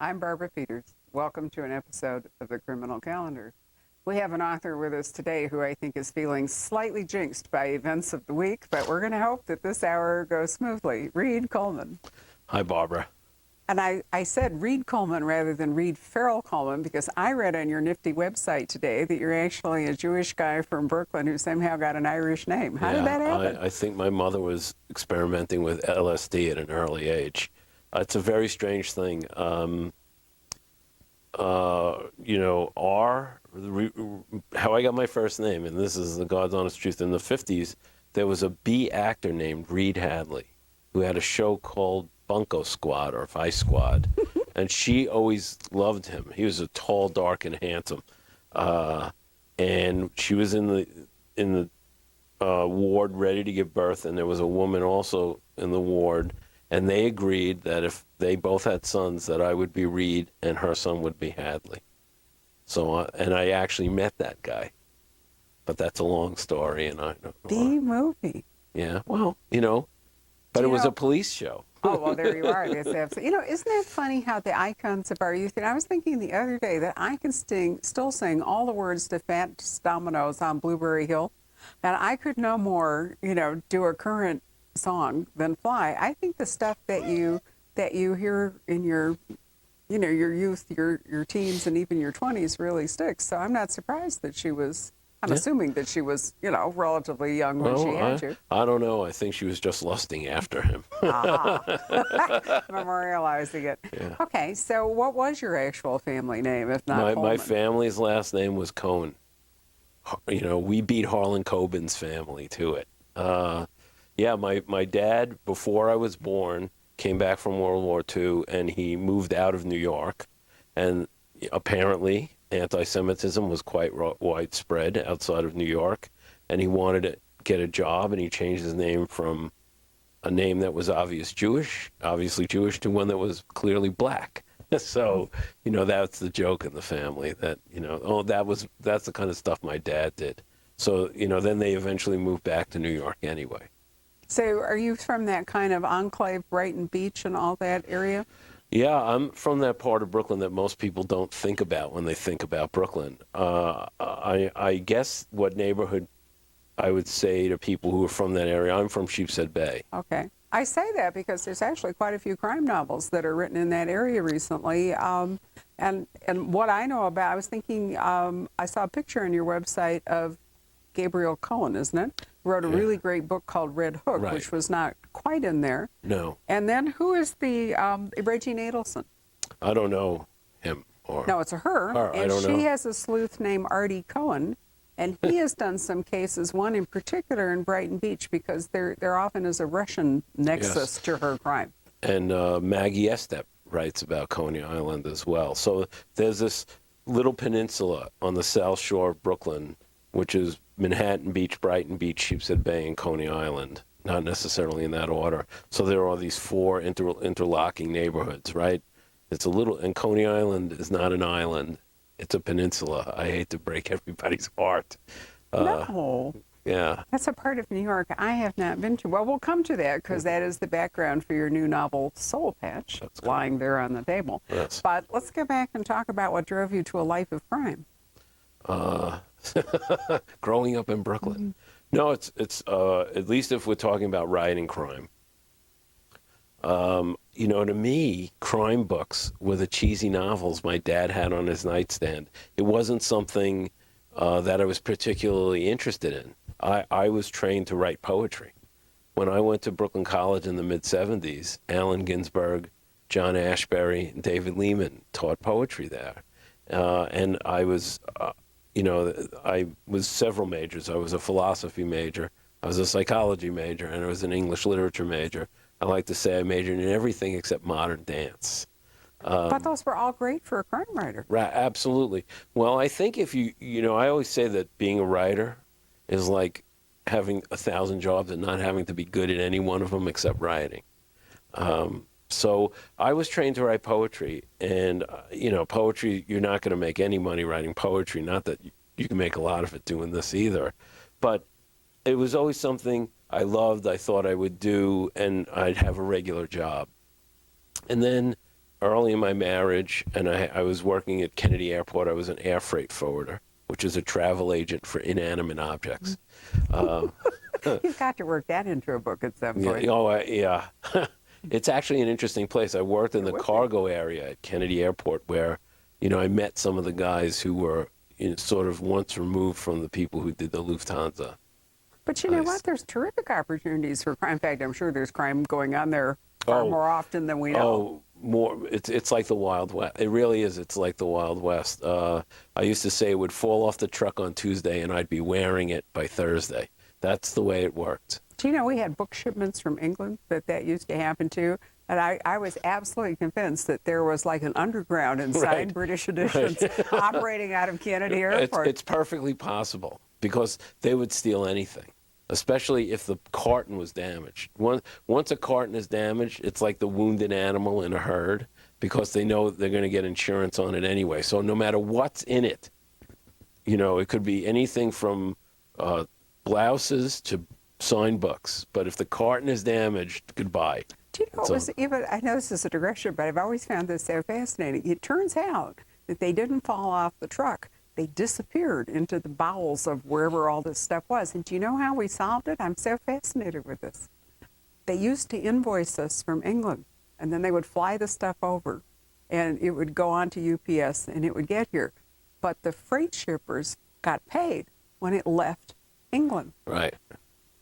I'm Barbara Peters. Welcome to an episode of the Criminal Calendar. We have an author with us today who I think is feeling slightly jinxed by events of the week, but we're going to hope that this hour goes smoothly. Reed Coleman. Hi, Barbara. And I said Reed Coleman rather than Reed Farrel Coleman because I read on your nifty website today that you're actually a Jewish guy from Brooklyn who somehow got an Irish name. How did that happen? I think my mother was experimenting with LSD at an early age. It's a very strange thing. How I got my first name, and this is the God's honest truth, in the 50s, there was a B actor named Reed Hadley who had a show called Bunko Squad or Vice Squad, and she always loved him. He was a tall, dark, and handsome. And she was in the ward ready to give birth, and there was a woman also in the ward, and they agreed that if they both had sons, that I would be Reed and her son would be Hadley. So, and I actually met that guy, but that's a long story, and I don't know. The movie. Yeah, well, but it was a police show. Oh, well, there you are. That's absolutely. Isn't that funny how the icons of our youth, and I was thinking the other day that I can still sing all the words to Fat Dominoes on Blueberry Hill, and I could no more, do a current song than Fly. I think the stuff that you hear in your youth, your teens, and even your 20s really sticks. So I'm not surprised that she was. I'm assuming that she was, relatively young when she had you. I don't know. I think she was just lusting after him. Memorializing it. Yeah. Okay, so what was your actual family name, if not Coleman? My family's last name was Cohen. We beat Harlan Coben's family to it. My dad, before I was born, came back from World War II, and he moved out of New York. And apparently, anti-Semitism was quite widespread outside of New York, and he wanted to get a job, and he changed his name from a name that was obviously Jewish, to one that was clearly black. So, that's the joke in the family that, that's the kind of stuff my dad did. So, then they eventually moved back to New York anyway. So are you from that kind of enclave, Brighton Beach and all that area? Yeah, I'm from that part of Brooklyn that most people don't think about when they think about Brooklyn. I guess what neighborhood I would say to people who are from that area, I'm from Sheepshead Bay. Okay. I say that because there's actually quite a few crime novels that are written in that area recently. And what I know about, I was thinking, I saw a picture on your website of Gabriel Cohen, isn't it? Wrote a really great book called Red Hook, Right. which was not quite in there. No. And then who is the Reggie Nadelson? I don't know him. No, it's a her. Her, and I don't she know. has a sleuth named Artie Cohen, and he has done some cases, one in particular in Brighton Beach, because there often is a Russian nexus to her crime. And Maggie Estep writes about Coney Island as well. So there's this little peninsula on the south shore of Brooklyn, which is Manhattan Beach, Brighton Beach, Sheepshead Bay, and Coney Island, not necessarily in that order. So there are these four interlocking neighborhoods, right? And Coney Island is not an island. It's a peninsula. I hate to break everybody's heart. No. Yeah. That's a part of New York I have not been to. Well, we'll come to that because that is the background for your new novel, Soul Patch, lying there on the table. Yes. But let's go back and talk about what drove you to a life of crime. Growing up in Brooklyn. No, it's at least if we're talking about rioting crime. To me, crime books were the cheesy novels my dad had on his nightstand. It wasn't something that I was particularly interested in. I was trained to write poetry. When I went to Brooklyn College in the mid-'70s, Allen Ginsberg, John Ashbery, and David Lehman taught poetry there. And I was... I was several majors. I was a philosophy major, I was a psychology major, and I was an English literature major. I like to say I majored in everything except modern dance. But those were all great for a crime writer. Right, absolutely. Well, I think if I always say that being a writer is like having 1,000 jobs and not having to be good at any one of them except writing. So I was trained to write poetry, and, poetry, you're not going to make any money writing poetry, not that you can make a lot of it doing this either. But it was always something I loved, I thought I would do, and I'd have a regular job. And then early in my marriage, and I was working at Kennedy Airport. I was an air freight forwarder, which is a travel agent for inanimate objects. You've got to work that into a book at some point. Yeah. It's actually an interesting place. I worked in the cargo area at Kennedy Airport where, I met some of the guys who were sort of once removed from the people who did the Lufthansa. But you know what? There's terrific opportunities for crime. In fact, I'm sure there's crime going on there far more often than we know. Oh, more. It's like the Wild West. It really is. It's like the Wild West. I used to say it would fall off the truck on Tuesday and I'd be wearing it by Thursday. That's the way it worked. Do you know we had book shipments from England that used to happen too? And I was absolutely convinced that there was like an underground inside British editions operating out of Kennedy Airport. It's perfectly possible because they would steal anything, especially if the carton was damaged. Once a carton is damaged, it's like the wounded animal in a herd because they know they're going to get insurance on it anyway. So no matter what's in it, it could be anything from blouses to signed books. But if the carton is damaged, goodbye. Do you know what was even, I know this is a digression, but I've always found this so fascinating. It turns out that they didn't fall off the truck. They disappeared into the bowels of wherever all this stuff was. And do you know how we solved it? I'm so fascinated with this. They used to invoice us from England, and then they would fly the stuff over, and it would go on to UPS, and it would get here. But the freight shippers got paid when it left England. Right.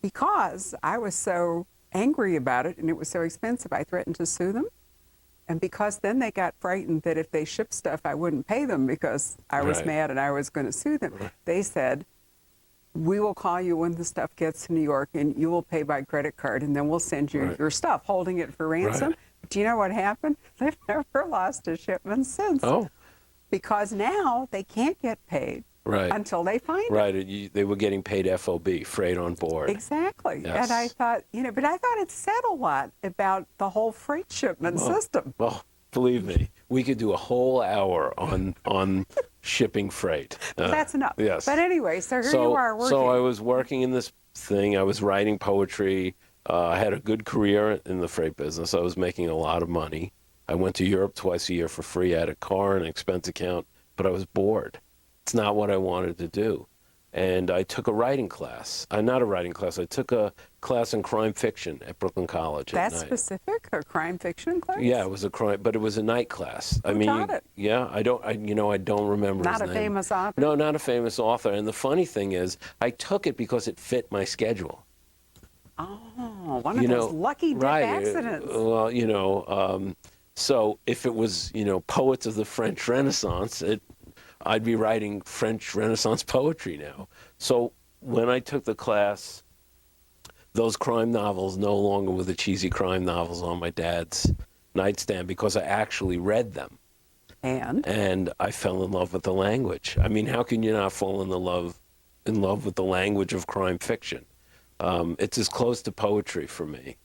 Because I was so angry about it, and it was so expensive, I threatened to sue them. And because then they got frightened that if they shipped stuff, I wouldn't pay them because I was mad and I was going to sue them. They said, we will call you when the stuff gets to New York and you will pay by credit card and then we'll send you your stuff, holding it for ransom. Do you know what happened? They've never lost a shipment since. Oh. Because now they can't get paid until they find it. They were getting paid FOB, freight on board. Exactly. Yes. And I thought, but I thought it said a lot about the whole freight shipment system. Well, believe me, we could do a whole hour on shipping freight. That's enough. Yes. But anyway, so here you are working. So I was working in this thing. I was writing poetry. I had a good career in the freight business. I was making a lot of money. I went to Europe twice a year for free. I had a car and an expense account, but I was bored. It's not what I wanted to do. And I took a writing class. Not a writing class. I took a class in crime fiction at Brooklyn College at night. That's specific? A crime fiction class? Yeah, it was a crime, but it was a night class. Who taught it? Yeah, I don't remember his name. Not a famous author? No, not a famous author. And the funny thing is, I took it because it fit my schedule. Oh, one of those lucky dip accidents. Well, so if it was, poets of the French Renaissance, I'd be writing French Renaissance poetry now. So when I took the class, those crime novels no longer were the cheesy crime novels on my dad's nightstand because I actually read them. And I fell in love with the language. I mean, how can you not fall in love with the language of crime fiction? It's as close to poetry for me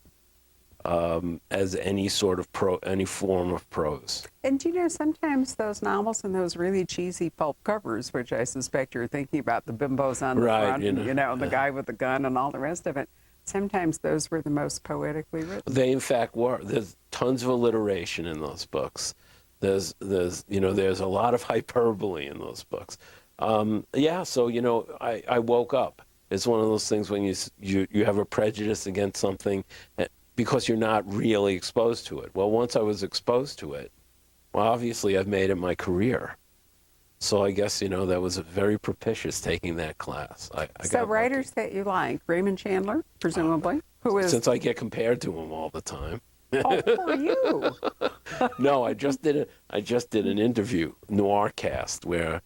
as any form of prose. And sometimes those novels and those really cheesy pulp covers, which I suspect you're thinking about, the bimbos on the front, the guy with the gun and all the rest of it, sometimes those were the most poetically written. They in fact were. There's tons of alliteration in those books. There's a lot of hyperbole in those books. So I woke up. It's one of those things when you have a prejudice against something because you're not really exposed to it. Well, once I was exposed to it, obviously I've made it my career. So I guess, that was very propitious taking that class. So writers that you like, Raymond Chandler, presumably, who is... Since I get compared to him all the time. Oh, for you. No, I just did an interview, Noircast, where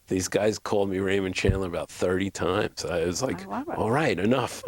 these guys called me Raymond Chandler about 30 times. I was like, all right, enough.